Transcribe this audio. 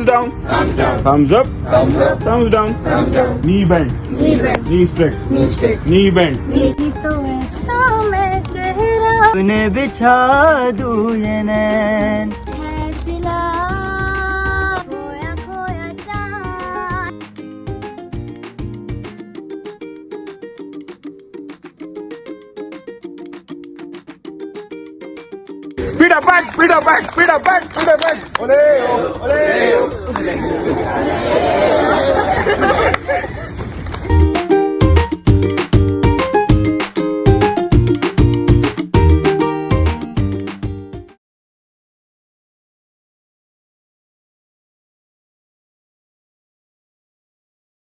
down. Thumbs up. Thumbs down. Knee bend. Knee straight. Knee bend. तो ऐसा मैं चेहरा तूने बिछा दूं ये नैन है सिला खोया खोया चाँद Feet up back. Feet up back. Feet up back. Feet up back. Ole, ole.